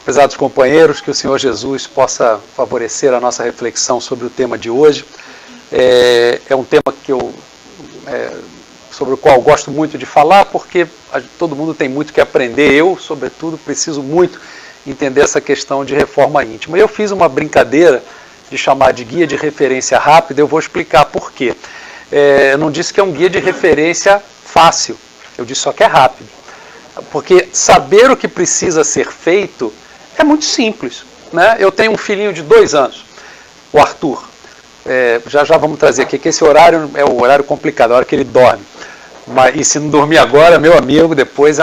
Prezados companheiros, que o Senhor Jesus possa favorecer a nossa reflexão sobre o tema de hoje. É um tema que sobre o qual eu gosto muito de falar, porque todo mundo tem muito que aprender. Eu, sobretudo, preciso muito entender essa questão de reforma íntima. Eu fiz uma brincadeira de chamar de guia de referência rápida, eu vou explicar por quê. Eu não disse que é um guia de referência fácil, eu disse só que é rápido. Porque saber o que precisa ser feito é muito simples, né? Eu tenho um filhinho de 2 anos, o Arthur. Já vamos trazer aqui, que esse horário é o horário complicado, a hora que ele dorme. E se não dormir agora, meu amigo, depois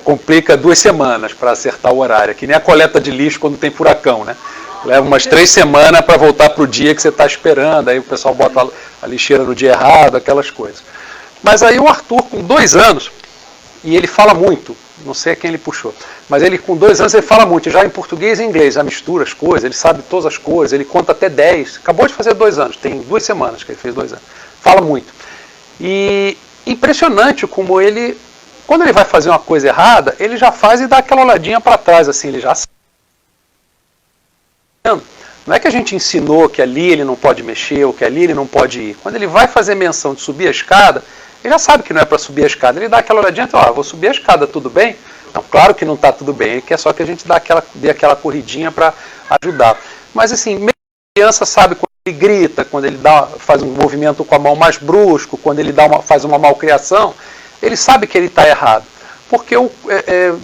complica 2 semanas para acertar o horário. Que nem a coleta de lixo quando tem furacão, né? Leva umas 3 semanas para voltar para o dia que você está esperando, aí o pessoal bota a lixeira no dia errado, aquelas coisas. Mas aí o Arthur, com 2 anos, e ele fala muito, não sei a quem ele puxou, mas ele com 2 anos ele fala muito, já em português e inglês, já mistura as coisas, ele sabe todas as coisas, ele conta até 10, acabou de fazer 2 anos, tem 2 semanas que ele fez 2 anos, fala muito. E impressionante como ele, quando ele vai fazer uma coisa errada, ele já faz e dá aquela olhadinha para trás, assim, ele já sabe. Não é que a gente ensinou que ali ele não pode mexer, ou que ali ele não pode ir. Quando ele vai fazer menção de subir a escada, ele já sabe que não é para subir a escada. Ele dá aquela olhadinha e fala, vou subir a escada, tudo bem? Não, claro que não está tudo bem, ele quer só que a gente dê aquela corridinha para ajudar. Mas assim, mesmo a criança sabe quando ele grita, quando ele faz um movimento com a mão mais brusco, quando ele faz uma malcriação, ele sabe que ele está errado. Porque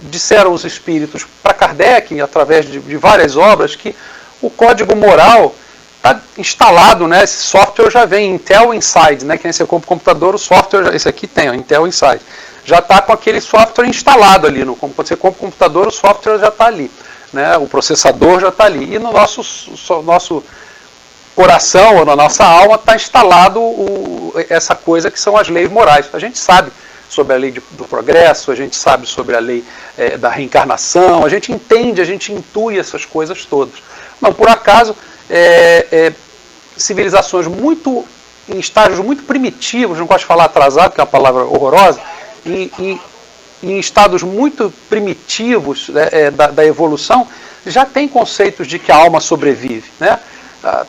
disseram os espíritos para Kardec, através de várias obras, que o código moral está instalado, né? Esse software já vem Intel Inside, né? Que nem você compra o computador, o software, esse aqui tem, ó, Intel Inside. Já está com aquele software instalado ali. Quando você compra o computador, o software já está ali, né? O processador já está ali. E no nosso coração, ou na nossa alma, está instalado essa coisa que são as leis morais. A gente sabe sobre a lei do progresso, a gente sabe sobre a lei da reencarnação, a gente entende, a gente intui essas coisas todas. Não, por acaso, civilizações em estágios muito primitivos, não gosto de falar atrasado, que é uma palavra horrorosa, em estados muito primitivos da evolução, já tem conceitos de que a alma sobrevive, né?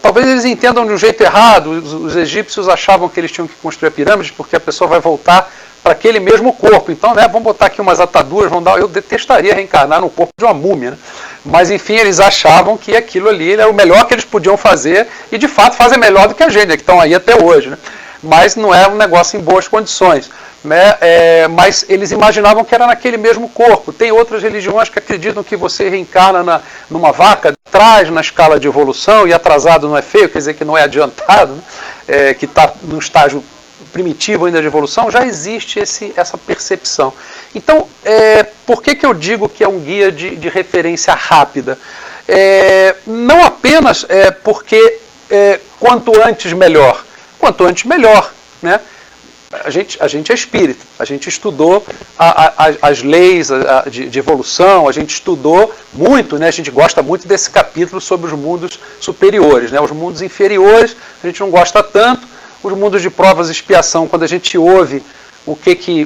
Talvez eles entendam de um jeito errado, os egípcios achavam que eles tinham que construir a pirâmide porque a pessoa vai voltar para aquele mesmo corpo. Então, né, vamos botar aqui umas ataduras, eu detestaria reencarnar no corpo de uma múmia, né? Mas, enfim, eles achavam que aquilo ali era o melhor que eles podiam fazer e, de fato, fazem melhor do que a gente, né, que estão aí até hoje, né? Mas não é um negócio em boas condições, né? Mas eles imaginavam que era naquele mesmo corpo. Tem outras religiões que acreditam que você reencarna numa vaca atrás na escala de evolução, e atrasado não é feio, quer dizer que não é adiantado, né? Que está num estágio primitivo ainda de evolução, já existe essa percepção. Então, por que eu digo que é um guia de referência rápida? Não apenas porque quanto antes melhor. Quanto antes melhor, né? A gente é espírita, a gente estudou as leis de evolução, a gente estudou muito, né? A gente gosta muito desse capítulo sobre os mundos superiores, né? Os mundos inferiores a gente não gosta tanto. Os mundos de provas e expiação, quando a gente ouve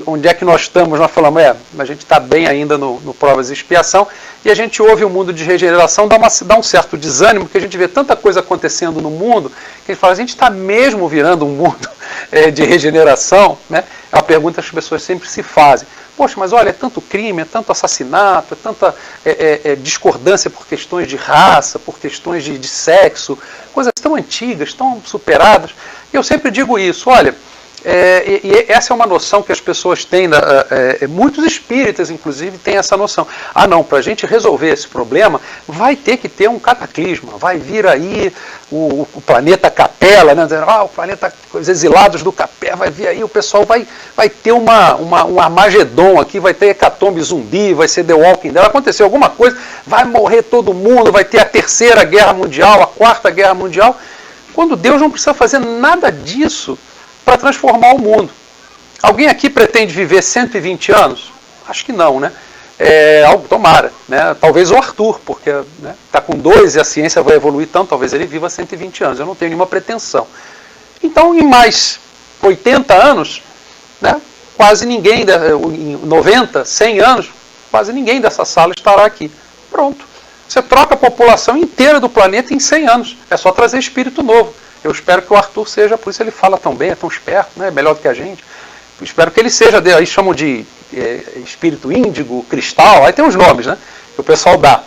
onde é que nós estamos, nós falamos, a gente está bem ainda no provas e expiação, e a gente ouve o mundo de regeneração, dá um certo desânimo, porque a gente vê tanta coisa acontecendo no mundo, que a gente fala, a gente está mesmo virando um mundo de regeneração, né? É uma pergunta que as pessoas sempre se fazem. Poxa, mas olha, é tanto crime, é tanto assassinato, é tanta discordância por questões de raça, por questões de sexo, coisas tão antigas, tão superadas. E eu sempre digo isso, olha, e essa é uma noção que as pessoas têm, muitos espíritas, inclusive, têm essa noção. Não, para a gente resolver esse problema, vai ter que ter um cataclisma, vai vir aí o planeta Capela, né? O planeta, os exilados do Capela, vai vir aí, o pessoal vai ter um Armagedon aqui, vai ter hecatombe zumbi, vai ser The Walking Dead, vai acontecer alguma coisa, vai morrer todo mundo, vai ter a 3ª Guerra Mundial, a 4ª Guerra Mundial, quando Deus não precisa fazer nada disso para transformar o mundo. Alguém aqui pretende viver 120 anos? Acho que não, né? Tomara, né? Talvez o Arthur, porque está com 2 e a ciência vai evoluir tanto, talvez ele viva 120 anos, eu não tenho nenhuma pretensão. Então, em mais 80 anos, né, quase ninguém, em 90, 100 anos, quase ninguém dessa sala estará aqui. Pronto. Você troca a população inteira do planeta em 100 anos. É só trazer espírito novo. Eu espero que o Arthur seja, por isso ele fala tão bem, é tão esperto, né? Melhor do que a gente. Eu espero que ele seja, aí chamam de espírito índigo, cristal, aí tem os nomes, né? Que o pessoal dá.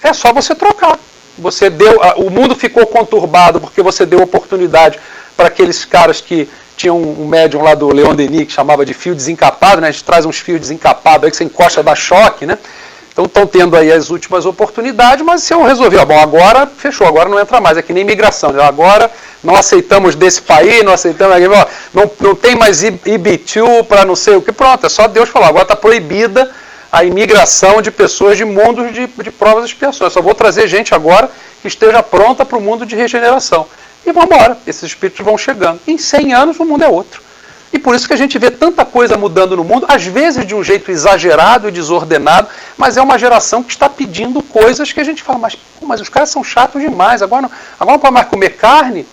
É só você trocar. Você o mundo ficou conturbado porque você deu oportunidade para aqueles caras que tinham um médium lá do Leon Denis que chamava de fio desencapado, né? A gente traz uns fios desencapados aí que você encosta, dá choque, né? Então estão tendo aí as últimas oportunidades, mas se eu resolver, bom, agora fechou, agora não entra mais, é que nem imigração, né? Agora não aceitamos desse país, não aceitamos, não tem mais IB2 para não sei o que, pronto, é só Deus falar, agora está proibida a imigração de pessoas de mundos de provas e expiações, eu só vou trazer gente agora que esteja pronta para o mundo de regeneração. E vamos embora, esses espíritos vão chegando. Em 100 anos o mundo é outro. E por isso que a gente vê tanta coisa mudando no mundo, às vezes de um jeito exagerado e desordenado, mas é uma geração que está pedindo coisas que a gente fala, mas os caras são chatos demais, agora não pode mais comer carne?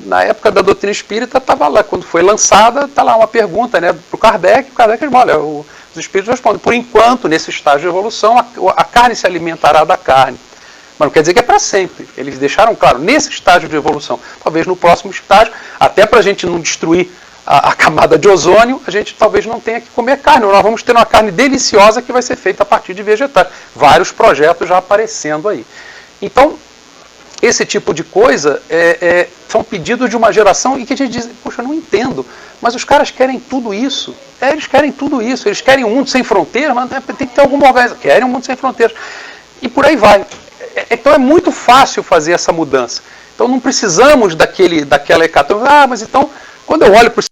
Na época da doutrina espírita estava lá, quando foi lançada, está lá uma pergunta, né, para o Kardec olha, os espíritos respondem, por enquanto, nesse estágio de evolução, a carne se alimentará da carne. Mas não quer dizer que é para sempre. Eles deixaram claro, nesse estágio de evolução, talvez no próximo estágio, até para a gente não destruir a camada de ozônio, a gente talvez não tenha que comer carne. Nós vamos ter uma carne deliciosa que vai ser feita a partir de vegetais. Vários projetos já aparecendo aí. Então, esse tipo de coisa são pedidos de uma geração e que a gente diz, poxa, eu não entendo, mas os caras querem tudo isso. Eles querem tudo isso. Eles querem um mundo sem fronteiras, mas tem que ter alguma organização. Querem um mundo sem fronteiras. E por aí vai. Então é muito fácil fazer essa mudança. Então não precisamos daquela hecatombe. Mas então, quando eu olho para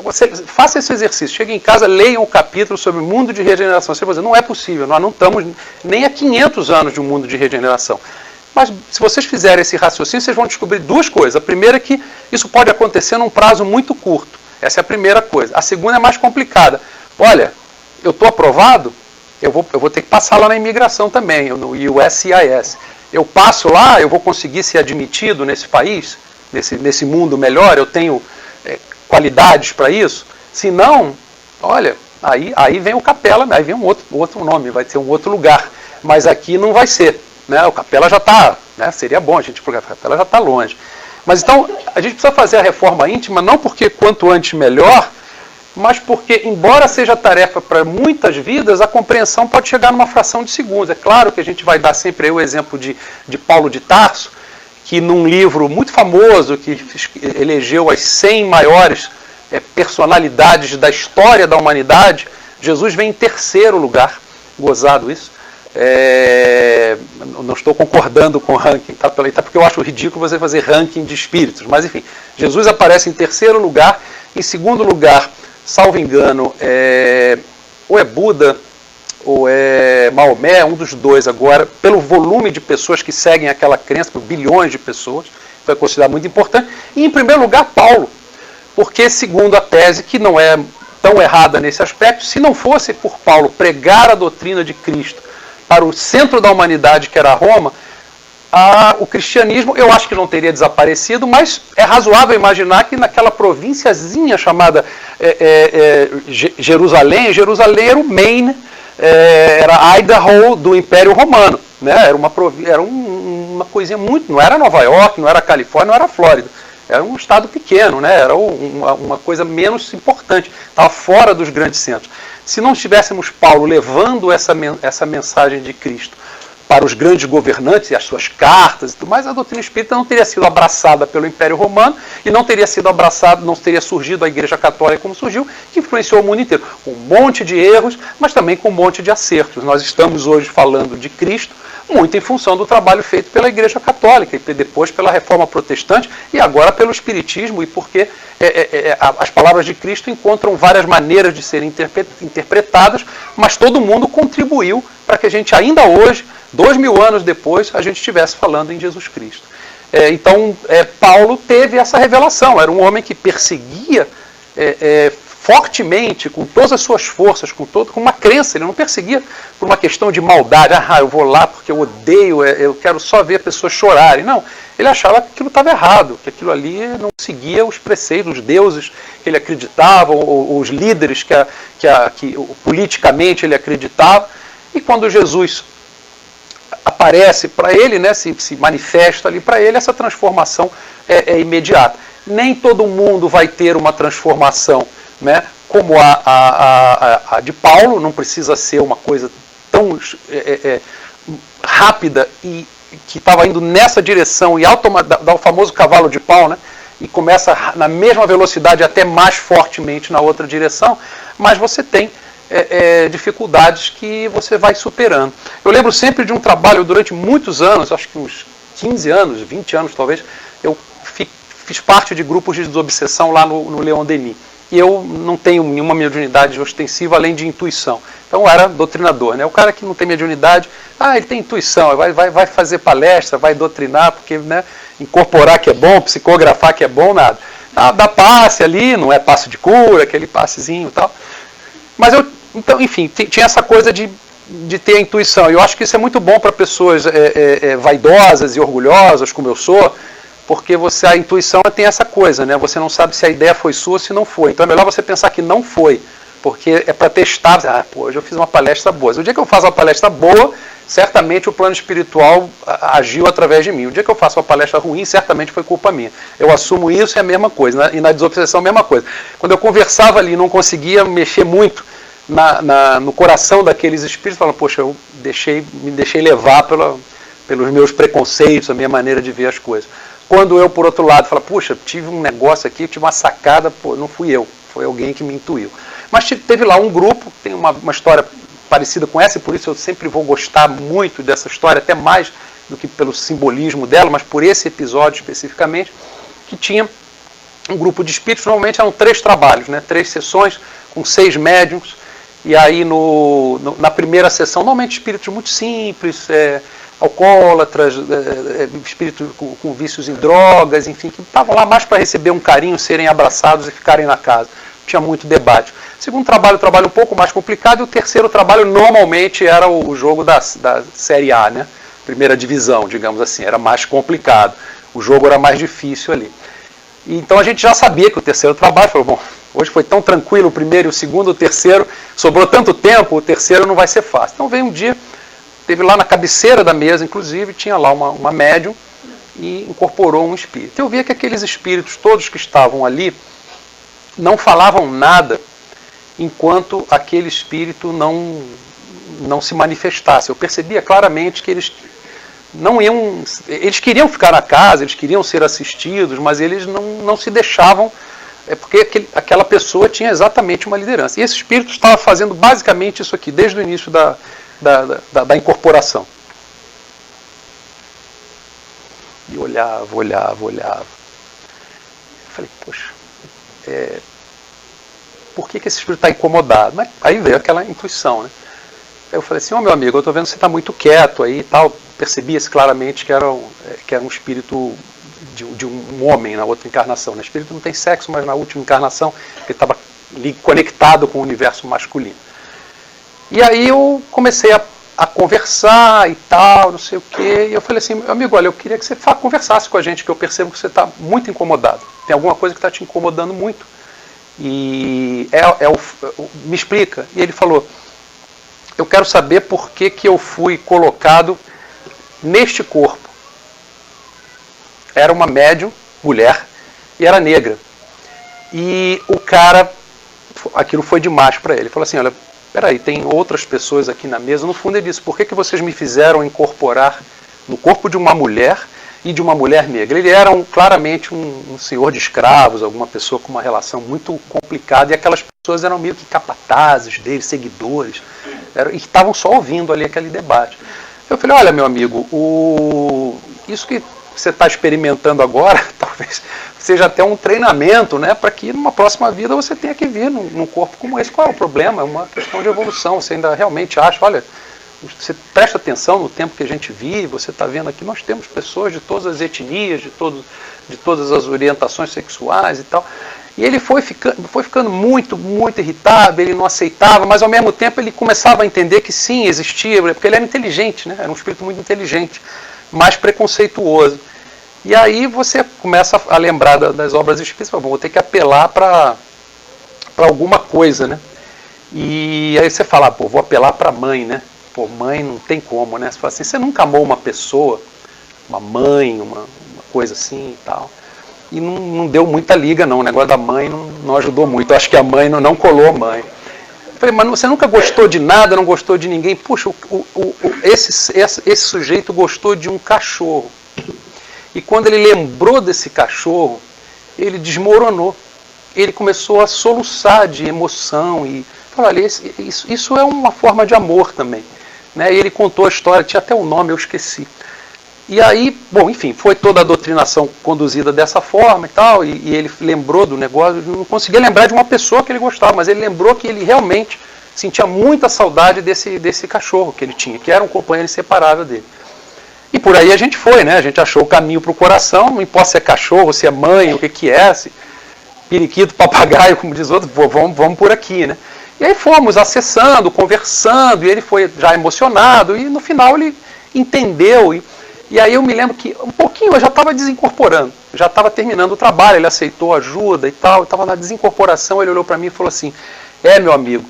você faça esse exercício, chegue em casa, leiam um capítulo sobre o mundo de regeneração. Você vai dizer, não é possível, nós não estamos nem há 500 anos de um mundo de regeneração. Mas se vocês fizerem esse raciocínio, vocês vão descobrir duas coisas. A primeira é que isso pode acontecer num prazo muito curto. Essa é a primeira coisa. A segunda é mais complicada. Olha, eu estou aprovado? Eu vou ter que passar lá na imigração também, no USCIS. Eu passo lá, eu vou conseguir ser admitido nesse país, nesse mundo melhor, eu tenho qualidades para isso? Se não, olha, aí vem o Capela, aí vem um outro nome, vai ter um outro lugar. Mas aqui não vai ser. Né? O Capela já está, né? Seria bom a gente, porque o Capela já está longe. Mas então, a gente precisa fazer a reforma íntima, não porque quanto antes melhor, mas porque, embora seja tarefa para muitas vidas, a compreensão pode chegar numa fração de segundos. É claro que a gente vai dar sempre aí o exemplo de Paulo de Tarso, que num livro muito famoso, que elegeu as 100 maiores personalidades da história da humanidade, Jesus vem em terceiro lugar, gozado isso. Não estou concordando com o ranking, tá? Porque eu acho ridículo você fazer ranking de espíritos, mas enfim, Jesus aparece em terceiro lugar, em segundo lugar, salvo engano, ou é Buda, ou é Maomé, um dos dois agora, pelo volume de pessoas que seguem aquela crença, por bilhões de pessoas, então é considerado muito importante. E em primeiro lugar, Paulo, porque segundo a tese, que não é tão errada nesse aspecto, se não fosse por Paulo pregar a doutrina de Cristo para o centro da humanidade, que era Roma, o cristianismo, eu acho que não teria desaparecido, mas é razoável imaginar que naquela provínciazinha chamada Jerusalém era o Maine, era Idaho do Império Romano, né? Era uma coisinha muito, não era Nova York, não era Califórnia, não era Flórida, era um estado pequeno, né? Era uma coisa menos importante, estava fora dos grandes centros. Se não tivéssemos Paulo levando essa mensagem de Cristo para os grandes governantes e as suas cartas e tudo mais, a doutrina espírita não teria sido abraçada pelo Império Romano e não teria sido abraçada, não teria surgido a Igreja Católica como surgiu, que influenciou o mundo inteiro, com um monte de erros, mas também com um monte de acertos. Nós estamos hoje falando de Cristo muito em função do trabalho feito pela Igreja Católica e depois pela Reforma Protestante e agora pelo Espiritismo, e porque as palavras de Cristo encontram várias maneiras de serem interpretadas, mas todo mundo contribuiu para que a gente ainda hoje, 2000 anos depois, a gente estivesse falando em Jesus Cristo. Então, Paulo teve essa revelação, era um homem que perseguia fortemente, com todas as suas forças, com uma crença, ele não perseguia por uma questão de maldade, eu vou lá porque eu odeio, eu quero só ver pessoas chorarem. Não, ele achava que aquilo estava errado, que aquilo ali não seguia os preceitos, os deuses que ele acreditava, ou os líderes que politicamente ele acreditava. E quando Jesus aparece para ele, né, se manifesta ali para ele, essa transformação é imediata. Nem todo mundo vai ter uma transformação, né, como a de Paulo, não precisa ser uma coisa tão rápida e que estava indo nessa direção e dá o famoso cavalo de pau, né, e começa na mesma velocidade até mais fortemente na outra direção, mas você tem dificuldades que você vai superando. Eu lembro sempre de um trabalho durante muitos anos, acho que uns 15 anos, 20 anos talvez, eu fiz parte de grupos de desobsessão lá no Leon Denis. E eu não tenho nenhuma mediunidade ostensiva além de intuição. Então eu era doutrinador, né? O cara que não tem mediunidade, ele tem intuição, vai fazer palestra, vai doutrinar, porque, né, incorporar que é bom, psicografar que é bom, nada. Dá passe ali, não é passe de cura, aquele passezinho e tal. Mas então, enfim, tinha essa coisa de ter a intuição. E eu acho que isso é muito bom para pessoas vaidosas e orgulhosas, como eu sou, porque a intuição tem essa coisa, né? Você não sabe se a ideia foi sua ou se não foi. Então é melhor você pensar que não foi, porque é para testar. Hoje eu fiz uma palestra boa. O dia que eu faço uma palestra boa, certamente o plano espiritual agiu através de mim. O dia que eu faço uma palestra ruim, certamente foi culpa minha. Eu assumo isso, é a mesma coisa. E na desobsessão, a mesma coisa. Quando eu conversava ali e não conseguia mexer muito no coração daqueles espíritos, falando, poxa, eu me deixei levar pelos meus preconceitos, a minha maneira de ver as coisas. Quando eu, por outro lado, falo, puxa, tive um negócio aqui, tive uma sacada, não fui eu, foi alguém que me intuiu. Mas teve lá um grupo, tem uma história parecida com essa, e por isso eu sempre vou gostar muito dessa história, até mais do que pelo simbolismo dela, mas por esse episódio especificamente, que tinha um grupo de espíritos, normalmente eram 3 trabalhos, né, 3 sessões, com 6 médiums, e aí na primeira sessão, normalmente espíritos muito simples, alcoólatras, espíritos com vícios em drogas, enfim, que estavam lá mais para receber um carinho, serem abraçados e ficarem na casa. Tinha muito debate. O segundo trabalho um pouco mais complicado, e o terceiro trabalho normalmente era o jogo da Série A, né? Primeira divisão, digamos assim, era mais complicado. O jogo era mais difícil ali. E, então a gente já sabia que o terceiro trabalho, falou, bom, hoje foi tão tranquilo o primeiro e o segundo, o terceiro, sobrou tanto tempo, o terceiro não vai ser fácil. Então veio um dia, teve lá na cabeceira da mesa, inclusive, tinha lá uma médium e incorporou um espírito. Eu via que aqueles espíritos, todos que estavam ali, não falavam nada enquanto aquele espírito não se manifestasse. Eu percebia claramente que eles queriam ficar na casa, eles queriam ser assistidos, mas eles não se deixavam, porque aquela pessoa tinha exatamente uma liderança. E esse espírito estava fazendo basicamente isso aqui, desde o início da incorporação. E olhava. Eu falei, poxa, por que esse espírito está incomodado? Mas aí veio aquela intuição, né? Eu falei assim, meu amigo, eu estou vendo que você está muito quieto aí e tal. Percebia-se claramente que era um espírito de um homem na outra encarnação. O espírito não tem sexo, mas na última encarnação ele estava conectado com o universo masculino. E aí eu comecei a conversar e tal, não sei o quê. E eu falei assim, meu amigo, olha, eu queria que você conversasse com a gente, que eu percebo que você está muito incomodado. Tem alguma coisa que está te incomodando muito. E me explica. E ele falou, eu quero saber por que eu fui colocado neste corpo. Era uma médium, mulher, e era negra. E o cara, aquilo foi demais para ele. Ele falou assim, olha, peraí, tem outras pessoas aqui na mesa. No fundo ele disse, por que vocês me fizeram incorporar no corpo de uma mulher e de uma mulher negra? Ele era claramente um senhor de escravos, alguma pessoa com uma relação muito complicada, e aquelas pessoas eram meio que capatazes dele, seguidores, e estavam só ouvindo ali aquele debate. Eu falei, olha, meu amigo, isso que você está experimentando agora, talvez seja até um treinamento, né, para que numa próxima vida você tenha que vir num corpo como esse. Qual é o problema? É uma questão de evolução. Você ainda realmente acha, olha, você presta atenção no tempo que a gente vive, você está vendo aqui, nós temos pessoas de todas as etnias, de todas as orientações sexuais e tal. E ele foi ficando muito, muito irritado, ele não aceitava, mas ao mesmo tempo ele começava a entender que sim, existia, porque ele era inteligente, né? Era um espírito muito inteligente, mais preconceituoso. E aí você começa a lembrar das obras espíritas, vou ter que apelar para alguma coisa, né? E aí você fala, vou apelar para a mãe, né? pô, mãe não tem como, né? Você fala assim, você nunca amou uma pessoa, uma mãe, uma coisa assim e tal. E não deu muita liga, não. O negócio da mãe não ajudou muito. Eu acho que a mãe não colou a mãe. Eu falei, mas você nunca gostou de nada, não gostou de ninguém? Puxa, esse sujeito gostou de um cachorro. E quando ele lembrou desse cachorro, ele desmoronou. Ele começou a soluçar de emoção. E falou, olha, isso é uma forma de amor também. Né? E ele contou a história, tinha até o nome, eu esqueci. E aí, bom, enfim, foi toda a doutrinação conduzida dessa forma e tal, e ele lembrou do negócio, não conseguia lembrar de uma pessoa que ele gostava, mas ele lembrou que ele realmente sentia muita saudade desse cachorro que ele tinha, que era um companheiro inseparável dele. E por aí a gente foi, né? A gente achou o caminho para o coração, não importa se é cachorro, se é mãe, o que é, se periquito, papagaio, como diz outro, vamos por aqui, né? E aí fomos acessando, conversando, e ele foi já emocionado, e no final ele entendeu. E aí eu me lembro que um pouquinho eu já estava desincorporando, já estava terminando o trabalho, ele aceitou ajuda e tal, eu estava na desincorporação, ele olhou para mim e falou assim, meu amigo,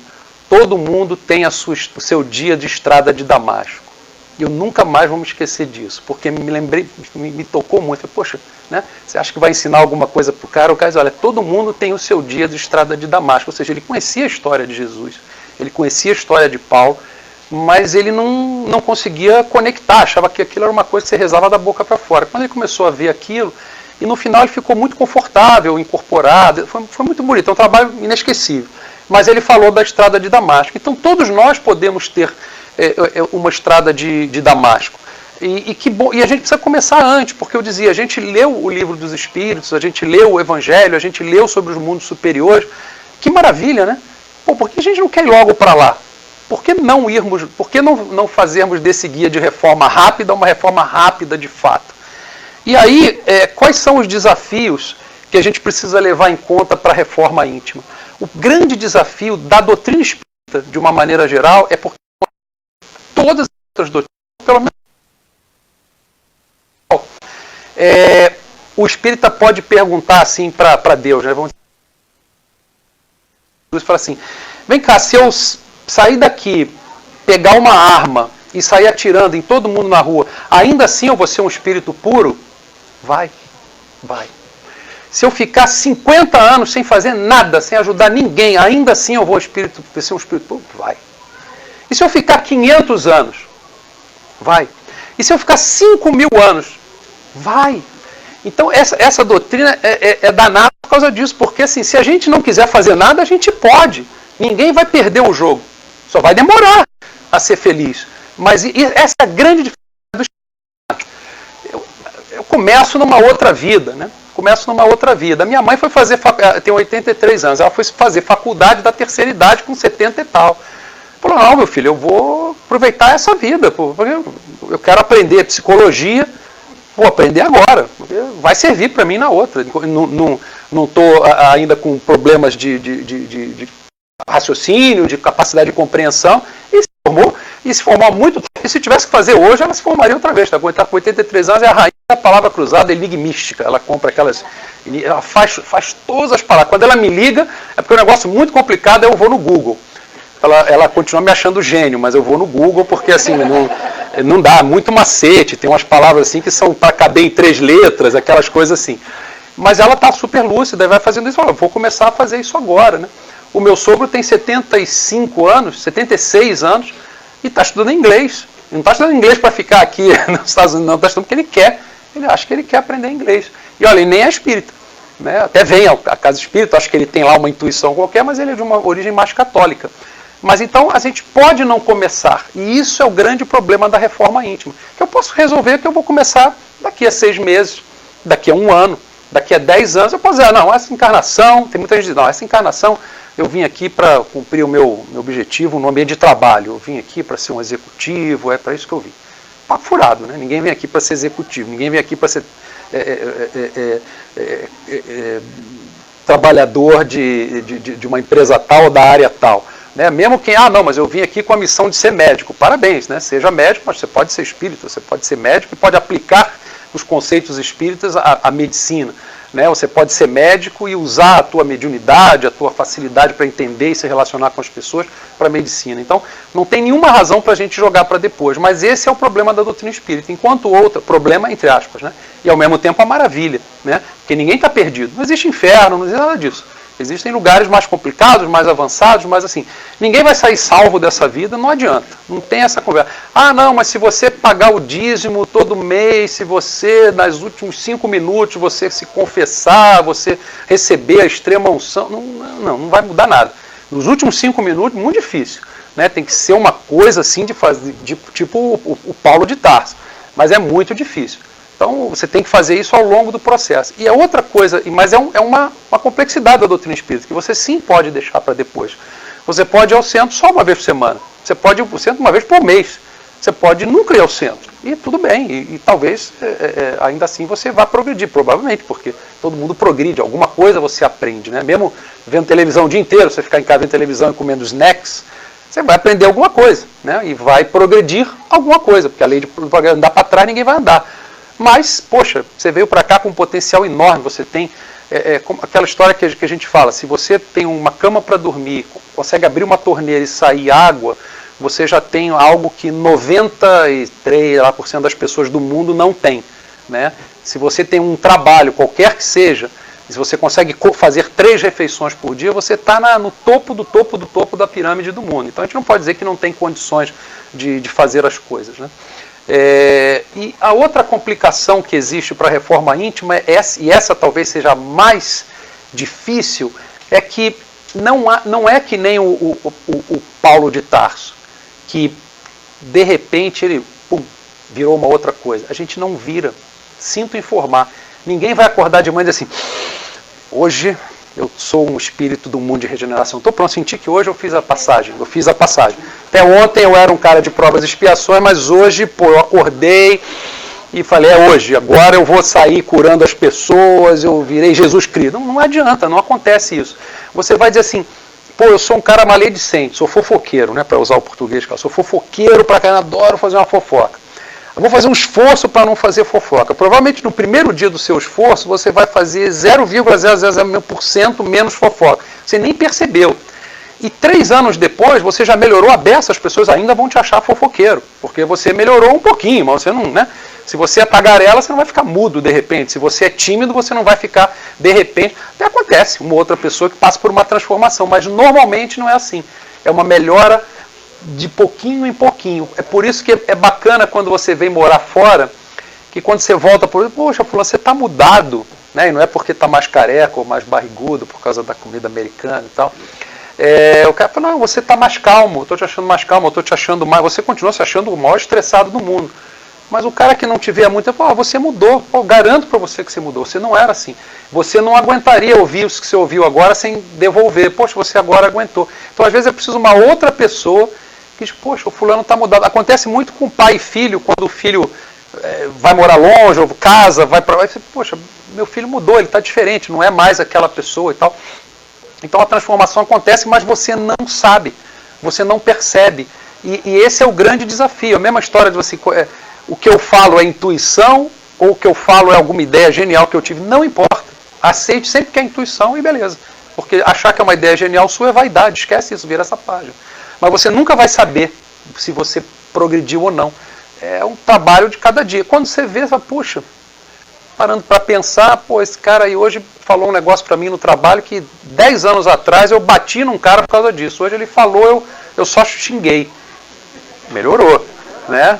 todo mundo tem o seu dia de estrada de Damasco. E eu nunca mais vou me esquecer disso, porque me tocou muito. Eu falei, poxa, né, você acha que vai ensinar alguma coisa para o cara? O cara diz, olha, todo mundo tem o seu dia de estrada de Damasco. Ou seja, ele conhecia a história de Jesus, ele conhecia a história de Paulo, mas ele não conseguia conectar, achava que aquilo era uma coisa que você rezava da boca para fora. Quando ele começou a ver aquilo, e no final ele ficou muito confortável, incorporado, foi muito bonito, é um trabalho inesquecível. Mas ele falou da estrada de Damasco. Então todos nós podemos ter uma estrada de Damasco. E a gente precisa começar antes, porque eu dizia, a gente leu o livro dos Espíritos, a gente leu o Evangelho, a gente leu sobre os mundos superiores. Que maravilha, né? Pô, por que a gente não quer ir logo para lá? Por que não fazermos desse guia de reforma rápida uma reforma rápida de fato? E aí, quais são os desafios que a gente precisa levar em conta para a reforma íntima? O grande desafio da doutrina espírita, de uma maneira geral, é porque todas as outras doutrinas, pelo menos, o espírita pode perguntar assim para Deus, né? Vamos dizer, fala assim, vem cá, se eu sair daqui, pegar uma arma e sair atirando em todo mundo na rua, ainda assim eu vou ser um espírito puro? Vai. Se eu ficar 50 anos sem fazer nada, sem ajudar ninguém, ainda assim eu vou ser um espírito puro? Vai. E se eu ficar 500 anos? Vai. E se eu ficar 5.000 anos? Vai. Então essa doutrina é danada por causa disso, porque assim, se a gente não quiser fazer nada, a gente pode. Ninguém vai perder o jogo. Só vai demorar a ser feliz. Mas essa é a grande dificuldade do espírito. Eu começo numa outra vida, né? A minha mãe foi tem 83 anos, ela foi fazer faculdade da terceira idade com 70 e tal. Falou, não, meu filho, eu vou aproveitar essa vida. Eu quero aprender psicologia, vou aprender agora. Vai servir para mim na outra. Não estou ainda com problemas de raciocínio, de capacidade de compreensão, e se formou há muito tempo. E se tivesse que fazer hoje, ela se formaria outra vez. Está com 83 anos, é a rainha da palavra cruzada enigmística. Ela compra aquelas... Ela faz todas as palavras. Quando ela me liga, é porque é um negócio muito complicado, eu vou no Google. Ela continua me achando gênio, mas eu vou no Google porque assim, não dá, muito macete, tem umas palavras assim que são para caber em 3 letras, aquelas coisas assim. Mas ela está super lúcida e vai fazendo isso, eu vou começar a fazer isso agora, né? O meu sogro tem 76 anos e está estudando inglês. Não está estudando inglês para ficar aqui nos Estados Unidos, não, está estudando porque ele quer. Ele acha que ele quer aprender inglês. E olha, ele nem é espírita. Né? Até vem a casa espírita, acho que ele tem lá uma intuição qualquer, mas ele é de uma origem mais católica. Mas então a gente pode não começar. E isso é o grande problema da reforma íntima. Que eu posso resolver que eu vou começar daqui a 6 meses, daqui a 1 ano, daqui a 10 anos. Eu posso dizer, não, essa encarnação, tem muita gente que diz, não, essa encarnação eu vim aqui para cumprir o meu objetivo no ambiente de trabalho. Eu vim aqui para ser um executivo, é para isso que eu vim. Papo furado, né? Ninguém vem aqui para ser executivo, ninguém vem aqui para ser trabalhador de uma empresa tal ou da área tal. Né? Mesmo quem, não, mas eu vim aqui com a missão de ser médico. Parabéns, né? Seja médico, mas você pode ser espírita, você pode ser médico e pode aplicar os conceitos espíritas à medicina. né? Você pode ser médico e usar a tua mediunidade, a tua facilidade para entender e se relacionar com as pessoas para a medicina. Então, não tem nenhuma razão para a gente jogar para depois. Mas esse é o problema da doutrina espírita. Enquanto outro, problema entre aspas, né? E ao mesmo tempo a maravilha, né? Porque ninguém está perdido. Não existe inferno, não existe nada disso. Existem lugares mais complicados, mais avançados, mas assim, ninguém vai sair salvo dessa vida, não adianta. Não tem essa conversa. Ah, não, mas se você pagar o dízimo todo mês, se você, nos últimos 5 minutos, você se confessar, você receber a extrema unção, não vai mudar nada. Nos últimos 5 minutos, muito difícil. Né? Tem que ser uma coisa assim, tipo o Paulo de Tarso. Mas é muito difícil. Então, você tem que fazer isso ao longo do processo. E a outra coisa, mas é uma complexidade da doutrina espírita, que você sim pode deixar para depois. Você pode ir ao centro só uma vez por semana. Você pode ir ao centro uma vez por mês. Você pode nunca ir ao centro. E tudo bem. E talvez, ainda assim, você vá progredir, provavelmente, porque todo mundo progride. Alguma coisa você aprende. Né? Mesmo vendo televisão o dia inteiro, você ficar em casa vendo televisão e comendo snacks, você vai aprender alguma coisa. Né? E vai progredir alguma coisa, porque a lei de andar para trás ninguém vai andar. Mas, poxa, você veio para cá com um potencial enorme, você tem aquela história que a gente fala, se você tem uma cama para dormir, consegue abrir uma torneira e sair água, você já tem algo que 93% das pessoas do mundo não tem. Né? Se você tem um trabalho, qualquer que seja, se você consegue fazer 3 refeições por dia, você está no topo do topo do topo da pirâmide do mundo. Então a gente não pode dizer que não tem condições de fazer as coisas. Né? E a outra complicação que existe para a reforma íntima, e essa talvez seja a mais difícil, é que não é que nem o Paulo de Tarso, que de repente ele virou uma outra coisa. A gente não vira. Sinto informar. Ninguém vai acordar de manhã e dizer assim, hoje eu sou um espírito do mundo de regeneração. Estou pronto, senti que hoje eu fiz a passagem. Até ontem eu era um cara de provas e expiações, mas hoje, eu acordei e falei, hoje, agora eu vou sair curando as pessoas, eu virei Jesus Cristo. Não adianta, não acontece isso. Você vai dizer assim, eu sou um cara maledicente, sou fofoqueiro, né, para usar o português, sou fofoqueiro para caramba, adoro fazer uma fofoca. Eu vou fazer um esforço para não fazer fofoca. Provavelmente no primeiro dia do seu esforço você vai fazer 0,000% menos fofoca. Você nem percebeu. E 3 anos depois você já melhorou a beça, as pessoas ainda vão te achar fofoqueiro. Porque você melhorou um pouquinho, mas você não, né? Se você é tagarela, você não vai ficar mudo de repente. Se você é tímido, você não vai ficar de repente. Até acontece uma outra pessoa que passa por uma transformação, mas normalmente não é assim. É uma melhora de pouquinho em pouquinho. É por isso que é bacana quando você vem morar fora, que quando você volta por poxa, fulano, você está mudado, né? E não é porque está mais careca ou mais barrigudo por causa da comida americana e tal. O cara fala, não, você está mais calmo, eu estou te achando mais calmo, eu estou te achando mais. Você continua se achando o maior estressado do mundo. Mas o cara que não te vê há muito tempo, você mudou. Garanto para você que você mudou. Você não era assim. Você não aguentaria ouvir isso que você ouviu agora sem devolver. Poxa, você agora aguentou. Então, às vezes, é preciso uma outra pessoa que diz, poxa, o fulano está mudado. Acontece muito com pai e filho, quando o filho vai morar longe, ou casa, vai para lá, e você, poxa, meu filho mudou, ele está diferente, não é mais aquela pessoa e tal. Então a transformação acontece, mas você não sabe, você não percebe. E esse é o grande desafio. A mesma história de você, o que eu falo é intuição, ou o que eu falo é alguma ideia genial que eu tive, não importa. Aceite sempre que é intuição e beleza. Porque achar que é uma ideia genial sua é vaidade, esquece isso, vira essa página. Mas você nunca vai saber se você progrediu ou não. É um trabalho de cada dia. Quando você vê, você fala, puxa, parando para pensar, esse cara aí hoje falou um negócio para mim no trabalho que 10 anos atrás eu bati num cara por causa disso. Hoje ele falou, eu só xinguei. Melhorou, né?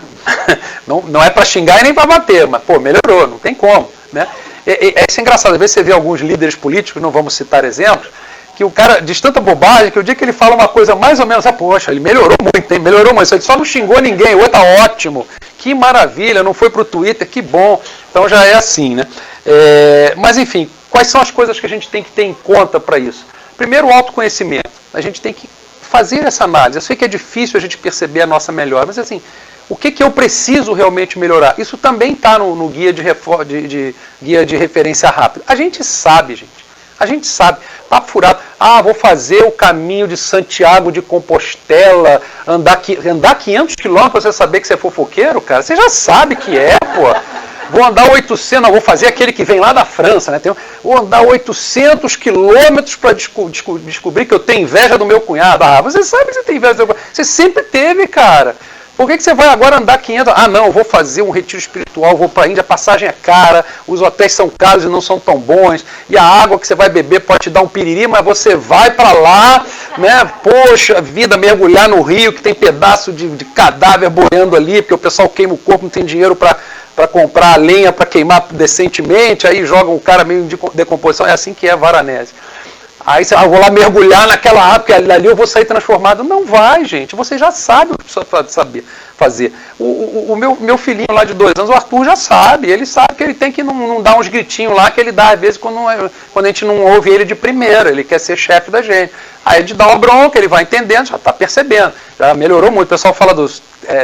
Não é para xingar e nem para bater, mas melhorou, não tem como, né? Isso é engraçado, às vezes você vê alguns líderes políticos, não vamos citar exemplos, que o cara diz tanta bobagem que o dia que ele fala uma coisa mais ou menos, poxa, ele melhorou muito, hein? Melhorou muito, ele só não xingou ninguém, o outro tá ótimo, que maravilha, não foi pro Twitter, que bom, então já é assim, né? Mas enfim, quais são as coisas que a gente tem que ter em conta para isso? Primeiro, o autoconhecimento, a gente tem que fazer essa análise. Eu sei que é difícil a gente perceber a nossa melhora, mas assim, o que eu preciso realmente melhorar? Isso também está no guia guia de referência rápida. A gente sabe, gente. A gente sabe. Papo furado. Vou fazer o caminho de Santiago de Compostela, andar 500 quilômetros para você saber que você é fofoqueiro, cara. Você já sabe que pô. vou andar 800, não, vou fazer aquele que vem lá da França, né? Vou andar 800 quilômetros para descobrir que eu tenho inveja do meu cunhado. Ah, você sabe que você tem inveja do seu cunhado. Você sempre teve, cara. Por que você vai agora andar 500? Ah, não, eu vou fazer um retiro espiritual, vou para a Índia, a passagem é cara, os hotéis são caros e não são tão bons, e a água que você vai beber pode te dar um piriri, mas você vai para lá, né? Poxa vida, mergulhar no rio que tem pedaço de cadáver boiando ali, porque o pessoal queima o corpo, não tem dinheiro para comprar a lenha para queimar decentemente, aí jogam o cara meio de decomposição, é assim que é Varanasi. Aí você, eu vou lá mergulhar naquela água, porque ali eu vou sair transformado. Não vai, gente, você já sabe o que precisa saber fazer. O meu filhinho lá de 2 anos, o Arthur, já sabe, ele sabe que ele tem que não dar uns gritinhos lá, que ele dá às vezes quando a gente não ouve ele de primeira, ele quer ser chefe da gente. Aí a gente dá uma bronca, ele vai entendendo, já está percebendo, já melhorou muito. O pessoal fala dos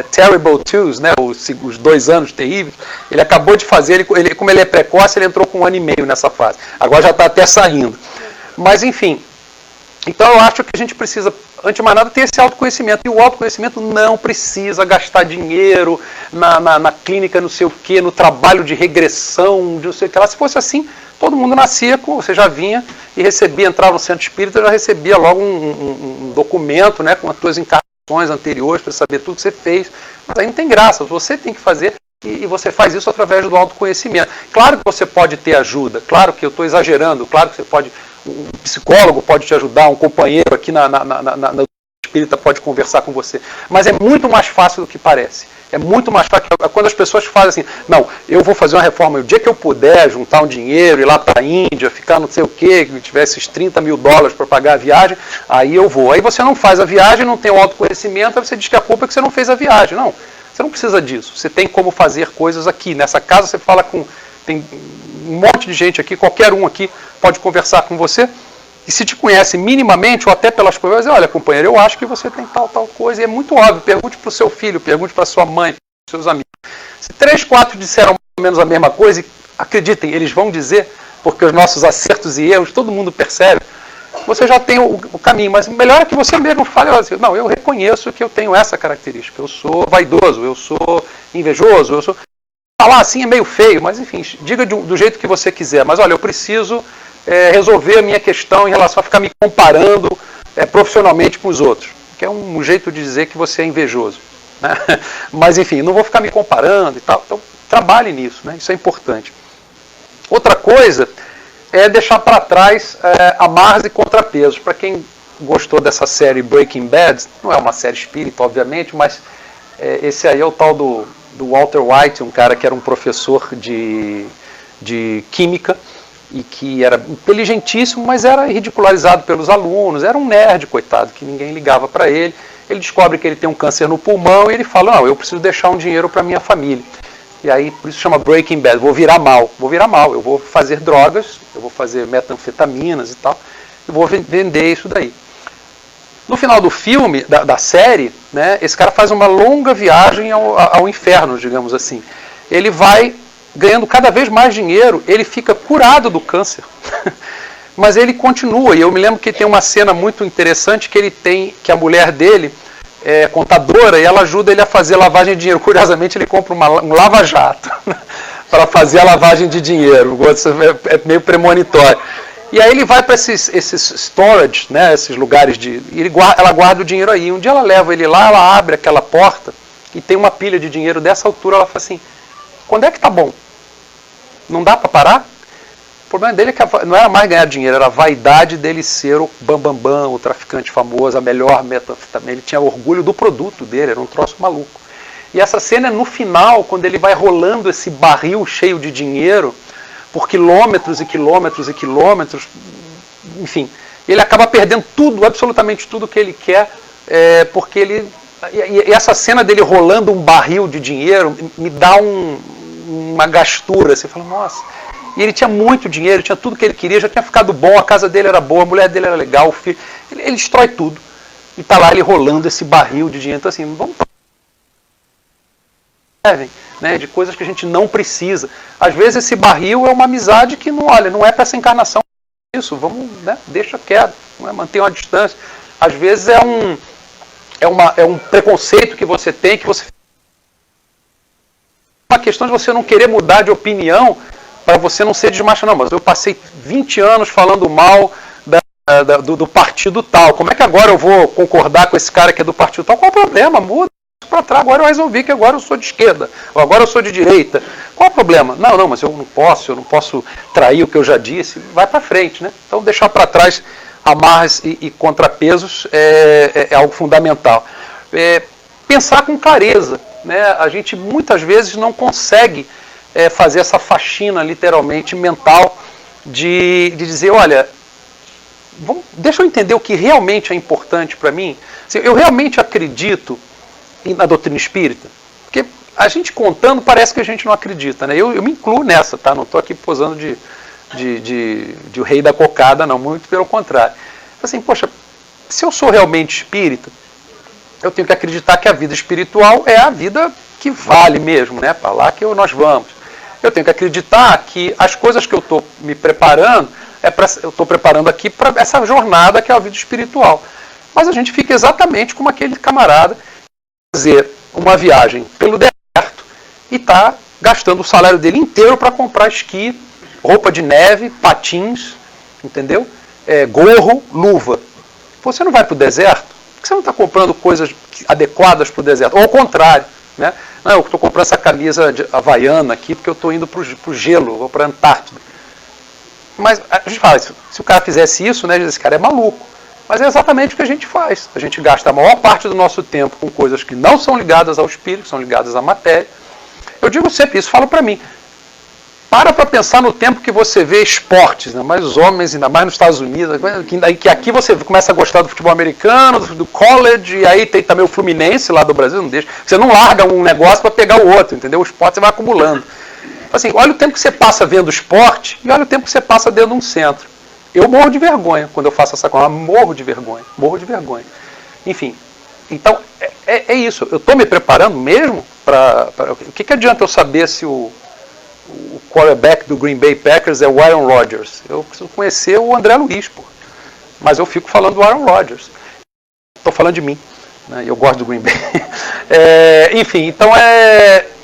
terrible twos, né, os 2 anos terríveis. Ele acabou de fazer, como ele é precoce, ele entrou com 1 ano e meio nessa fase. Agora já está até saindo. Mas, enfim, então eu acho que a gente precisa, antes de mais nada, ter esse autoconhecimento. E o autoconhecimento não precisa gastar dinheiro na clínica, não sei o quê, no trabalho de regressão, de não sei o que lá. Se fosse assim, todo mundo nascia, você já vinha e recebia, entrava no centro espírita, já recebia logo um documento, né, com as suas encarnações anteriores, para saber tudo que você fez. Mas aí não tem graça, você tem que fazer. E você faz isso através do autoconhecimento. Claro que você pode ter ajuda, claro que eu estou exagerando, claro que você pode, um psicólogo pode te ajudar, um companheiro aqui na espírita pode conversar com você, mas é muito mais fácil do que parece. É muito mais fácil quando as pessoas fazem assim, não, eu vou fazer uma reforma, o dia que eu puder juntar um dinheiro, ir lá para a Índia, ficar não sei o quê, que tivesse esses 30 mil dólares para pagar a viagem, aí eu vou. Aí você não faz a viagem, não tem o autoconhecimento, aí você diz que a culpa é que você não fez a viagem. Não. Você não precisa disso. Você tem como fazer coisas aqui. Nessa casa você fala com... Tem um monte de gente aqui, qualquer um aqui pode conversar com você. E se te conhece minimamente, ou até pelas coisas, vai dizer, olha, companheiro, eu acho que você tem tal coisa. E é muito óbvio. Pergunte para o seu filho, pergunte para sua mãe, para os seus amigos. Se 3, 4 disseram mais ou menos a mesma coisa, acreditem, eles vão dizer, porque os nossos acertos e erros, todo mundo percebe, você já tem o caminho, mas melhor é que você mesmo fale, assim, não, eu reconheço que eu tenho essa característica, eu sou vaidoso, eu sou invejoso, eu sou... Falar assim é meio feio, mas enfim, diga do jeito que você quiser, mas olha, eu preciso resolver a minha questão em relação a ficar me comparando profissionalmente com os outros, que é um jeito de dizer que você é invejoso, né? Mas enfim, não vou ficar me comparando e tal, então trabalhe nisso, né? Isso é importante. Outra coisa é deixar para trás amarras e contrapesos. Para quem gostou dessa série Breaking Bad, não é uma série espírita, obviamente, mas esse aí é o tal do Walter White, um cara que era um professor de química e que era inteligentíssimo, mas era ridicularizado pelos alunos, era um nerd, coitado, que ninguém ligava para ele. Ele descobre que ele tem um câncer no pulmão e ele fala, não, eu preciso deixar um dinheiro para minha família. E aí, por isso chama Breaking Bad, vou virar mal, eu vou fazer drogas, eu vou fazer metanfetaminas e tal, e vou vender isso daí. No final do filme, da série, né, esse cara faz uma longa viagem ao inferno, digamos assim. Ele vai ganhando cada vez mais dinheiro, ele fica curado do câncer. Mas ele continua, e eu me lembro que tem uma cena muito interessante que a mulher dele é contadora e ela ajuda ele a fazer lavagem de dinheiro. Curiosamente, ele compra um lava-jato para fazer a lavagem de dinheiro. É meio premonitório. E aí ele vai para esses storage, né, esses lugares ela guarda o dinheiro aí. Um dia ela leva ele lá, ela abre aquela porta e tem uma pilha de dinheiro dessa altura. Ela fala assim, quando é que tá bom? Não dá para parar? O problema dele é que não era mais ganhar dinheiro, era a vaidade dele ser o bambambam, o traficante famoso, a melhor metanfetamina. Ele tinha orgulho do produto dele, era um troço maluco. E essa cena é no final, quando ele vai rolando esse barril cheio de dinheiro, por quilômetros e quilômetros e quilômetros, enfim, ele acaba perdendo tudo, absolutamente tudo que ele quer, porque ele... E essa cena dele rolando um barril de dinheiro me dá uma gastura. Você fala, nossa... E ele tinha muito dinheiro, tinha tudo que ele queria, já tinha ficado bom, a casa dele era boa, a mulher dele era legal, o filho... Ele destrói tudo. E está lá ele rolando esse barril de dinheiro. Então assim, vamos... Né, de coisas que a gente não precisa. Às vezes esse barril é uma amizade que não é para essa encarnação. Isso, vamos, né, deixa quieto, manter uma distância. Às vezes é um preconceito que você tem, que você uma questão de você não querer mudar de opinião para você não ser desmachado. Não, mas eu passei 20 anos falando mal do partido tal. Como é que agora eu vou concordar com esse cara que é do partido tal? Qual o problema? Muda para trás. Agora eu resolvi que agora eu sou de esquerda, ou agora eu sou de direita. Qual o problema? Não, mas eu não posso trair o que eu já disse. Vai para frente, né? Então deixar para trás amarras e contrapesos é algo fundamental. Pensar com clareza, né? A gente muitas vezes não consegue fazer essa faxina literalmente mental de dizer, olha, deixa eu entender o que realmente é importante para mim. Assim, eu realmente acredito na doutrina espírita, porque a gente contando parece que a gente não acredita, né? Eu me incluo nessa, tá? Não estou aqui posando de o rei da cocada, não, muito pelo contrário. Assim, poxa, se eu sou realmente espírita, eu tenho que acreditar que a vida espiritual é a vida que vale mesmo, né? Para lá que nós vamos. Eu tenho que acreditar que as coisas que eu estou me preparando, eu estou preparando aqui para essa jornada que é a vida espiritual. Mas a gente fica exatamente como aquele camarada fazer uma viagem pelo deserto e está gastando o salário dele inteiro para comprar esqui, roupa de neve, patins, entendeu? Gorro, luva. Você não vai para o deserto? Por que você não está comprando coisas adequadas para o deserto? Ou ao contrário, né? Não, eu estou comprando essa camisa havaiana aqui porque eu estou indo para o gelo, vou para a Antártida. Mas a gente fala, se o cara fizesse isso, né, esse cara é maluco. Mas é exatamente o que a gente faz. A gente gasta a maior parte do nosso tempo com coisas que não são ligadas ao espírito, são ligadas à matéria. Eu digo sempre isso, falo para mim. Para pensar no tempo que você vê esportes, ainda mais os homens, ainda mais nos Estados Unidos, que aqui você começa a gostar do futebol americano, do college, e aí tem também o Fluminense lá do Brasil, não deixa. Você não larga um negócio para pegar o outro, entendeu? O esporte você vai acumulando. Assim, olha o tempo que você passa vendo esporte e olha o tempo que você passa dentro de um centro. Eu morro de vergonha quando eu faço essa coisa, morro de vergonha. Enfim, então é isso. Eu estou me preparando mesmo para... O que adianta eu saber se o quarterback do Green Bay Packers é o Aaron Rodgers? Eu preciso conhecer o André Luiz, pô. Mas eu fico falando do Aaron Rodgers. Estou falando de mim, né? Eu gosto do Green Bay. Enfim, então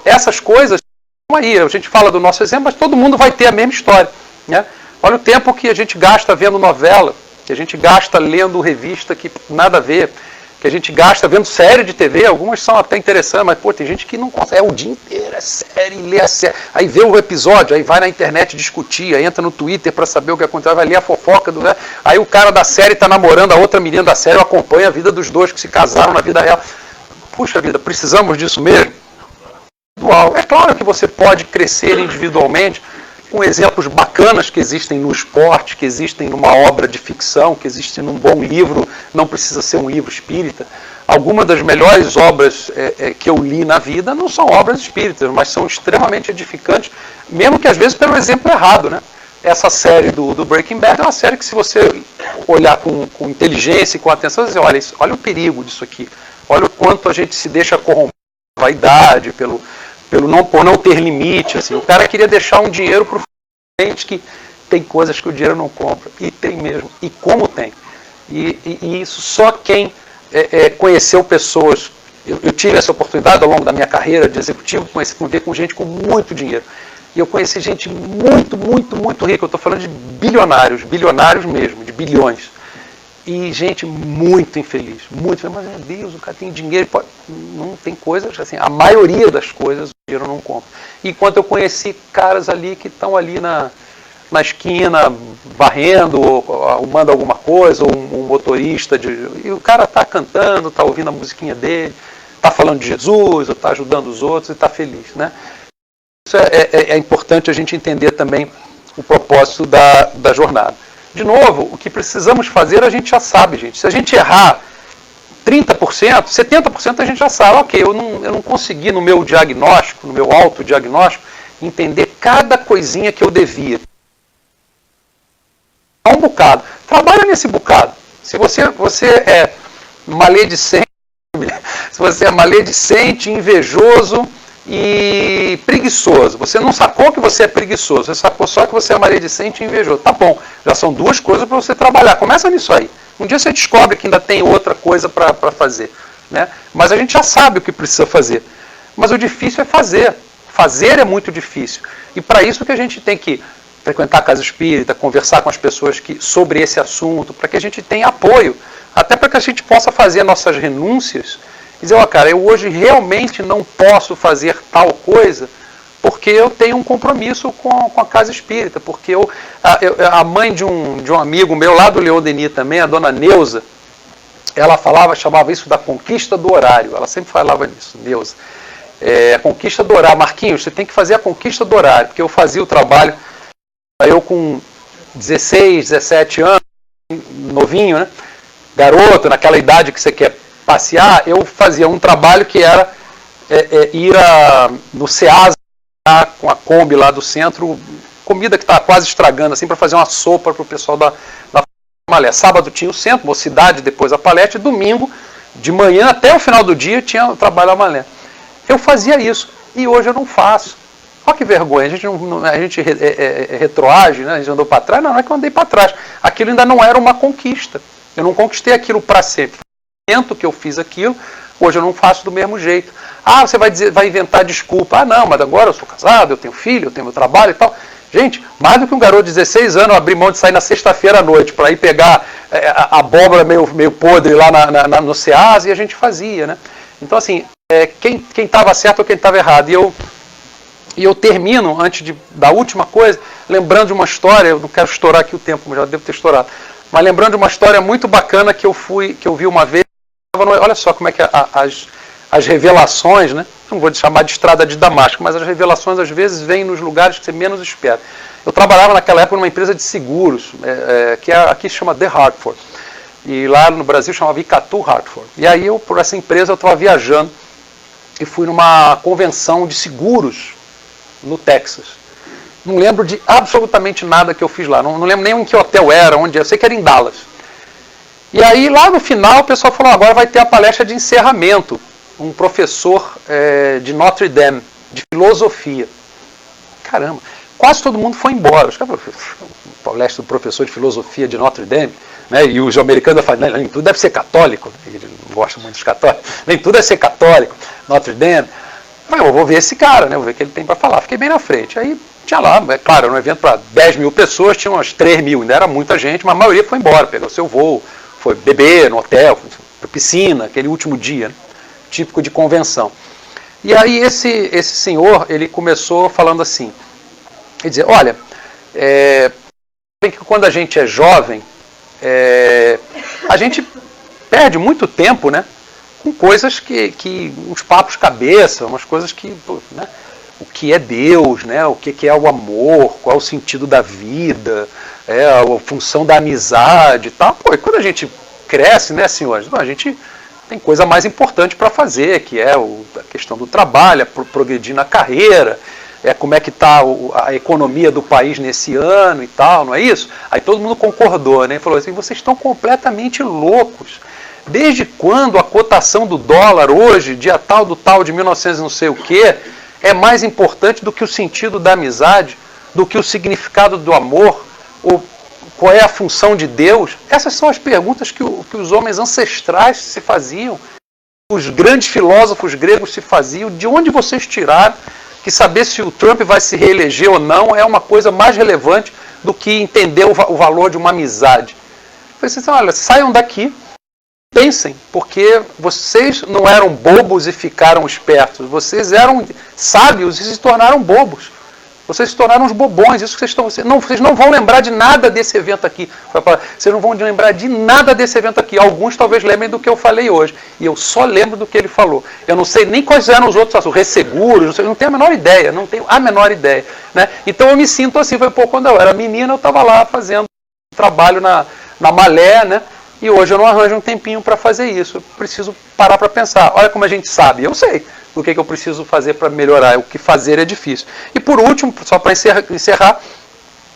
essas coisas estão aí. A gente fala do nosso exemplo, mas todo mundo vai ter a mesma história, né? Olha o tempo que a gente gasta vendo novela, que a gente gasta lendo revista que nada a ver, que a gente gasta vendo série de TV, algumas são até interessantes, mas pô, tem gente que não consegue, o dia inteiro é série, lê a série, aí vê o episódio, aí vai na internet discutir, aí entra no Twitter para saber o que aconteceu, vai ler a fofoca, aí o cara da série está namorando a outra menina da série, acompanha a vida dos dois que se casaram na vida real. Puxa vida, precisamos disso mesmo? É claro que você pode crescer individualmente, com exemplos bacanas que existem no esporte, que existem numa obra de ficção, que existem num bom livro, não precisa ser um livro espírita. Algumas das melhores obras que eu li na vida não são obras espíritas, mas são extremamente edificantes, mesmo que às vezes pelo exemplo errado, né? Essa série do Breaking Bad é uma série que, se você olhar com inteligência e com atenção, você diz, olha o perigo disso aqui, olha o quanto a gente se deixa corromper pela vaidade, por não ter limite. Assim. O cara queria deixar um dinheiro para o frente, que tem coisas que o dinheiro não compra. E tem mesmo. E como tem. E isso só quem conheceu pessoas. Eu tive essa oportunidade ao longo da minha carreira de executivo, conviver com gente com muito dinheiro. E eu conheci gente muito, muito, muito rica. Eu estou falando de bilionários mesmo, de bilhões. E gente muito infeliz, mas meu Deus, o cara tem dinheiro, não tem coisas assim, a maioria das coisas o dinheiro não compra. Enquanto eu conheci caras ali que estão ali na esquina, varrendo, ou arrumando alguma coisa, ou um motorista, e o cara está cantando, está ouvindo a musiquinha dele, está falando de Jesus, ou está ajudando os outros e está feliz, né? Isso é importante a gente entender também o propósito da jornada. De novo, o que precisamos fazer a gente já sabe, gente. Se a gente errar 30%, 70% a gente já sabe. Ok, eu não consegui no meu diagnóstico, no meu autodiagnóstico, entender cada coisinha que eu devia. Um bocado. Trabalha nesse bocado. Se você é maledicente, se você é maledicente, invejoso e preguiçoso. Você não sacou que você é preguiçoso, você sacou só que você é maledicente e invejoso. Tá bom, já são duas coisas para você trabalhar. Começa nisso aí. Um dia você descobre que ainda tem outra coisa para fazer, né? Mas a gente já sabe o que precisa fazer. Mas o difícil é fazer. Fazer é muito difícil. E para isso que a gente tem que frequentar a casa espírita, conversar com as pessoas sobre esse assunto, para que a gente tenha apoio, até para que a gente possa fazer nossas renúncias e dizer, cara, eu hoje realmente não posso fazer tal coisa porque eu tenho um compromisso com a casa espírita, porque a mãe de um amigo meu lá do Leon Denis também, a dona Neuza, ela chamava isso da conquista do horário, ela sempre falava nisso, Neuza. A conquista do horário. Marquinhos, você tem que fazer a conquista do horário, porque eu fazia o trabalho, eu com 16, 17 anos, novinho, né? Garoto, naquela idade que você quer passear, eu fazia um trabalho que era ir no Ceasa, com a Kombi lá do centro, comida que estava quase estragando, assim, para fazer uma sopa para o pessoal da Malé. Sábado tinha o centro, Mocidade, depois a Palete, e domingo, de manhã até o final do dia, tinha o trabalho da Malé. Eu fazia isso, e hoje eu não faço. Olha que vergonha, a gente retroage, né? A gente andou para trás, não é que eu andei para trás. Aquilo ainda não era uma conquista. Eu não conquistei aquilo para sempre. No momento que eu fiz aquilo, hoje eu não faço do mesmo jeito. Ah, você vai inventar desculpa. Ah, não, mas agora eu sou casado, eu tenho filho, eu tenho meu trabalho e tal. Gente, mais do que um garoto de 16 anos abrir mão de sair na sexta-feira à noite para ir pegar a abóbora meio podre lá no Ceasa, e a gente fazia, né? Então, assim, quem estava certo ou quem estava errado. E eu termino, antes da última coisa, lembrando de uma história, eu não quero estourar aqui o tempo, já devo ter estourado, mas lembrando de uma história muito bacana que eu vi uma vez. Olha só como é que as revelações, né? Não vou chamar de estrada de Damasco, mas as revelações às vezes vêm nos lugares que você menos espera. Eu trabalhava naquela época numa empresa de seguros, que aqui se chama The Hartford, e lá no Brasil chamava Icatu Hartford. E aí por essa empresa eu estava viajando e fui numa convenção de seguros no Texas. Não lembro de absolutamente nada que eu fiz lá, não lembro nem em que hotel era, onde eu sei que era em Dallas. E aí lá no final o pessoal falou, agora vai ter a palestra de encerramento, um professor de Notre Dame, de filosofia. Caramba, quase todo mundo foi embora. Os caras falaram, palestra do professor de filosofia de Notre Dame, né? E os americanos falam, nem tudo deve ser católico, ele não gosta muito dos católicos, nem tudo deve ser católico, Notre Dame. Mas eu vou ver esse cara, né? Vou ver o que ele tem para falar. Fiquei bem na frente. Aí tinha lá, claro, era um evento para 10 mil pessoas, tinha umas 3 mil, ainda era muita gente, mas a maioria foi embora, pegou seu voo, foi beber no hotel, foi pra piscina, aquele último dia, né? Típico de convenção. E aí esse senhor, ele começou falando assim, ele dizia, olha, que quando a gente é jovem, a gente perde muito tempo, né? Com coisas que uns papos cabeça, umas coisas que, né, o que é Deus, né, o que é o amor, qual é o sentido da vida, a função da amizade e tal. Pô, e quando a gente cresce, né, senhores, a gente tem coisa mais importante para fazer, que é a questão do trabalho, progredir na carreira, como é que está a economia do país nesse ano e tal, não é isso? Aí todo mundo concordou, né, e falou assim, vocês estão completamente loucos. Desde quando a cotação do dólar hoje, dia tal do tal de 1900 não sei o quê, é mais importante do que o sentido da amizade, do que o significado do amor, ou qual é a função de Deus? Essas são as perguntas que os homens ancestrais se faziam, os grandes filósofos gregos se faziam. De onde vocês tiraram que saber se o Trump vai se reeleger ou não é uma coisa mais relevante do que entender o valor de uma amizade? Eu falei assim, olha, saiam daqui, pensem, porque vocês não eram bobos e ficaram espertos, vocês eram sábios e se tornaram bobos. Vocês se tornaram uns bobões, isso que vocês não vão lembrar de nada desse evento aqui. Vocês não vão lembrar de nada desse evento aqui. Alguns talvez lembrem do que eu falei hoje. E eu só lembro do que ele falou. Eu não sei nem quais eram os outros, os resseguros, não tenho a menor ideia, não tenho a menor ideia. Né? Então eu me sinto assim, quando eu era menina, eu estava lá fazendo trabalho na Malé, né? E hoje eu não arranjo um tempinho para fazer isso. Eu preciso parar para pensar. Olha como a gente sabe, eu sei o que eu preciso fazer para melhorar. O que fazer é difícil. E por último, só para encerrar,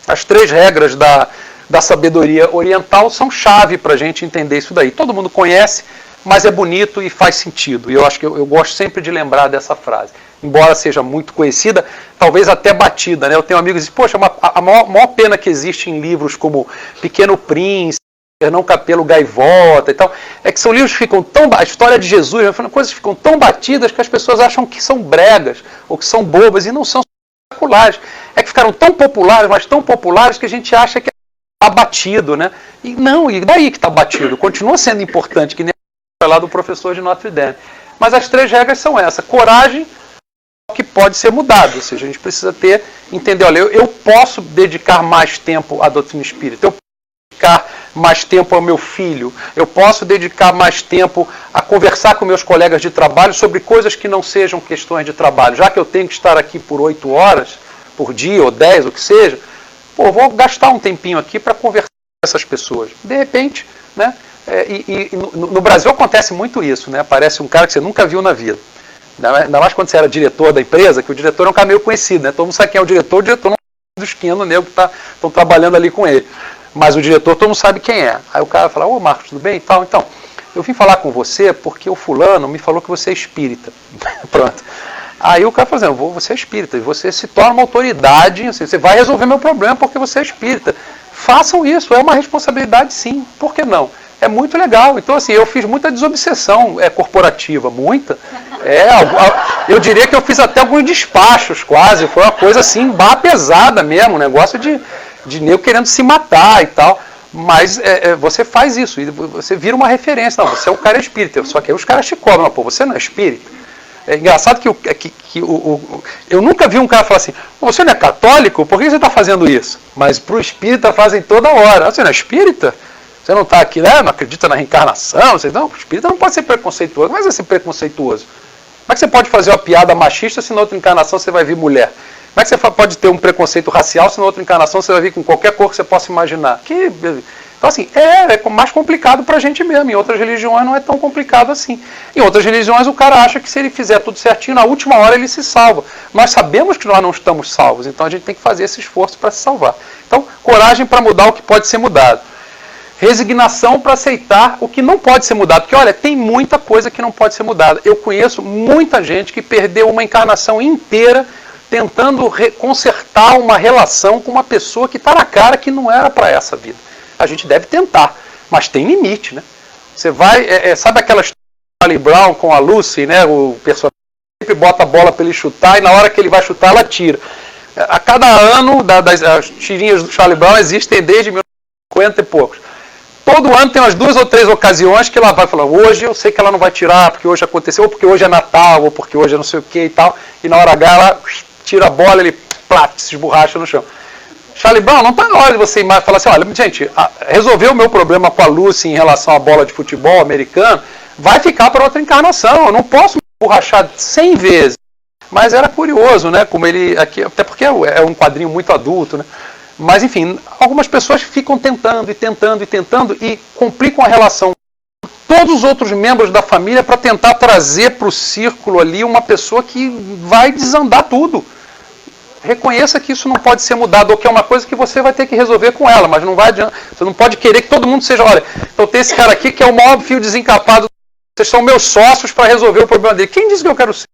as 3 regras da sabedoria oriental são chave para a gente entender isso daí. Todo mundo conhece, mas é bonito e faz sentido. E eu acho que eu gosto sempre de lembrar dessa frase. Embora seja muito conhecida, talvez até batida. Né? Eu tenho amigos que dizem, poxa, a maior pena que existe em livros como Pequeno Príncipe, Fernão Capelo Gaivota e tal, é que são livros que ficam tão... A história de Jesus, coisas que ficam tão batidas que as pessoas acham que são bregas, ou que são bobas, e não são espetaculares. É que ficaram tão populares, mas tão populares, que a gente acha que está batido, né? E não, e daí que está batido? Continua sendo importante, que nem lá do professor de Notre Dame. Mas as 3 regras são essas. Coragem, que pode ser mudado, ou seja, a gente precisa entender, olha, eu posso dedicar mais tempo à doutrina espírita, eu posso dedicar mais tempo ao meu filho, eu posso dedicar mais tempo a conversar com meus colegas de trabalho sobre coisas que não sejam questões de trabalho, já que eu tenho que estar aqui por 8 horas por dia, ou 10, o que seja, vou gastar um tempinho aqui para conversar com essas pessoas. De repente, né, no Brasil acontece muito isso, né, aparece um cara que você nunca viu na vida. Ainda mais quando você era diretor da empresa, que o diretor é um cara meio conhecido, né? Todo mundo sabe quem é o diretor não é do esquino nego que estão trabalhando ali com ele. Mas o diretor todo mundo sabe quem é. Aí o cara fala, ô Marcos, tudo bem? Então, eu vim falar com você porque o fulano me falou que você é espírita. Pronto. Aí o cara fala assim, você é espírita, e você se torna uma autoridade, assim, você vai resolver meu problema porque você é espírita. Façam isso, é uma responsabilidade sim, por que não? É muito legal. Então, assim, eu fiz muita desobsessão corporativa, muita. Eu diria que eu fiz até alguns despachos quase. Foi uma coisa assim, barra pesada mesmo, um negócio de nego querendo se matar e tal. Mas você faz isso, e você vira uma referência. Não, você é o cara espírita. Só que aí os caras te cobram, você não é espírita. É engraçado que eu nunca vi um cara falar assim, você não é católico? Por que você está fazendo isso? Mas para o espírita fazem toda hora. Você não é espírita? Você não está aqui, né? Não acredita na reencarnação? Não, o espírita não pode ser preconceituoso. Mas é ser preconceituoso. Como é que você pode fazer uma piada machista se na outra encarnação você vai vir mulher? Como é que você pode ter um preconceito racial se na outra encarnação você vai vir com qualquer cor que você possa imaginar? Então, assim, é mais complicado para a gente mesmo. Em outras religiões não é tão complicado assim. Em outras religiões o cara acha que se ele fizer tudo certinho, na última hora ele se salva. Nós sabemos que nós não estamos salvos, então a gente tem que fazer esse esforço para se salvar. Então, coragem para mudar o que pode ser mudado. Resignação para aceitar o que não pode ser mudado. Porque, olha, tem muita coisa que não pode ser mudada. Eu conheço muita gente que perdeu uma encarnação inteira tentando consertar uma relação com uma pessoa que está na cara que não era para essa vida. A gente deve tentar, mas tem limite, né? Você vai... sabe aquela história do Charlie Brown com a Lucy, né? O personagem sempre bota a bola para ele chutar e na hora que ele vai chutar, ela tira. A cada ano, as tirinhas do Charlie Brown existem desde 1950 e poucos. Todo ano tem umas 2 ou 3 ocasiões que ela vai falar, hoje eu sei que ela não vai tirar, porque hoje aconteceu, ou porque hoje é Natal, ou porque hoje é não sei o que e tal. E na hora H ela tira a bola, ele se esborracha no chão. Charlie Brown, não está na hora de você falar assim, olha, gente, resolveu o meu problema com a Lucy em relação à bola de futebol americano, vai ficar para outra encarnação, eu não posso me esborrachar 100 vezes. Mas era curioso, né, como ele, aqui, até porque é um quadrinho muito adulto, né. Mas, enfim, algumas pessoas ficam tentando e complicam a relação com todos os outros membros da família para tentar trazer para o círculo ali uma pessoa que vai desandar tudo. Reconheça que isso não pode ser mudado, ou que é uma coisa que você vai ter que resolver com ela, mas não vai adianta. Você não pode querer que todo mundo seja, olha, então tem esse cara aqui que é o maior fio desencapado, vocês são meus sócios para resolver o problema dele. Quem disse que eu quero ser?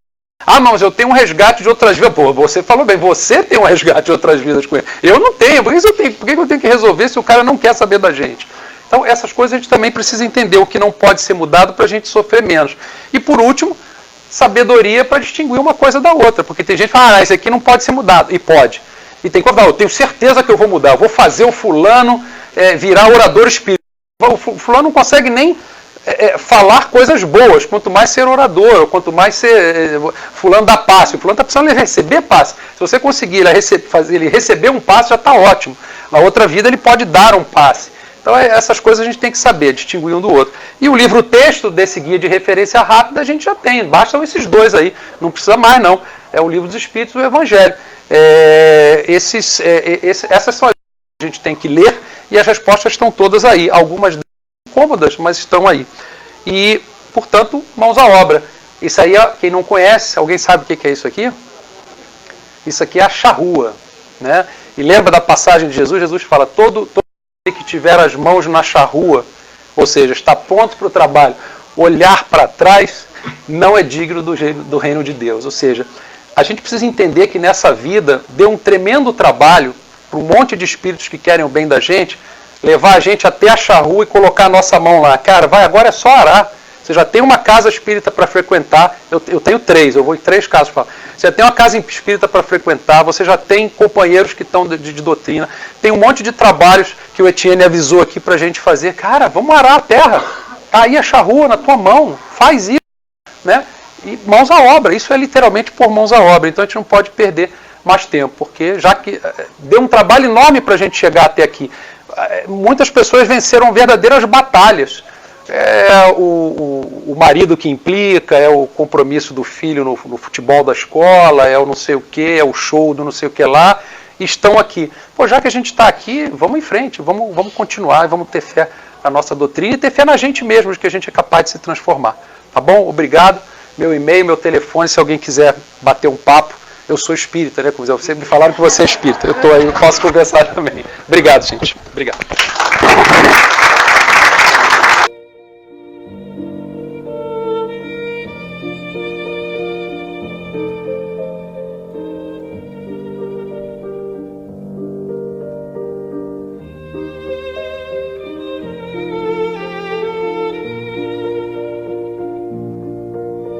Ah, não, mas eu tenho um resgate de outras vidas. Pô, você falou bem, você tem um resgate de outras vidas com ele. Eu não tenho. Por que eu tenho que resolver se o cara não quer saber da gente? Então, essas coisas a gente também precisa entender o que não pode ser mudado para a gente sofrer menos. E, por último, sabedoria para distinguir uma coisa da outra. Porque tem gente que fala, esse aqui não pode ser mudado. E pode. E tem coisa, eu tenho certeza que eu vou mudar. Eu vou fazer o fulano virar orador espírita. O fulano não consegue nem... falar coisas boas, quanto mais ser orador, ou quanto mais ser fulano da passe. O fulano está precisando receber passe. Se você conseguir fazer ele receber um passe, já está ótimo. Na outra vida ele pode dar um passe. Então essas coisas a gente tem que saber, distinguir um do outro. E o livro-texto desse guia de referência rápida a gente já tem, bastam esses 2 aí, não precisa mais não. É o Livro dos Espíritos e o Evangelho. Essas são as que a gente tem que ler e as respostas estão todas aí. Algumas cômodas, mas estão aí. E, portanto, mãos à obra. Isso aí, quem não conhece, alguém sabe o que é isso aqui? Isso aqui é a charrua, né? E lembra da passagem de Jesus? Jesus fala, todo que tiver as mãos na charrua, ou seja, está pronto para o trabalho, olhar para trás, não é digno do reino de Deus. Ou seja, a gente precisa entender que nessa vida deu um tremendo trabalho para um monte de espíritos que querem o bem da gente, levar a gente até a charrua e colocar a nossa mão lá. Cara, vai, agora é só arar. Você já tem uma casa espírita para frequentar. Eu tenho 3, eu vou em 3 casas. Você tem uma casa espírita para frequentar, você já tem companheiros que estão de doutrina, tem um monte de trabalhos que o Etienne avisou aqui para a gente fazer. Cara, vamos arar a terra. Está aí a charrua na tua mão, faz isso. Né? E mãos à obra, isso é literalmente por mãos à obra. Então a gente não pode perder mais tempo, porque já que deu um trabalho enorme para a gente chegar até aqui. Muitas pessoas venceram verdadeiras batalhas. É o marido que implica, é o compromisso do filho no futebol da escola, é o não sei o que, é o show do não sei o que lá, e estão aqui. Pô, já que a gente está aqui, vamos em frente, vamos continuar, vamos ter fé na nossa doutrina e ter fé na gente mesmo, de que a gente é capaz de se transformar. Tá bom? Obrigado. Meu e-mail, meu telefone, se alguém quiser bater um papo. Eu sou espírita, né? Como vocês me falaram que você é espírita. Eu estou aí, eu posso conversar também. Obrigado, gente. Obrigado.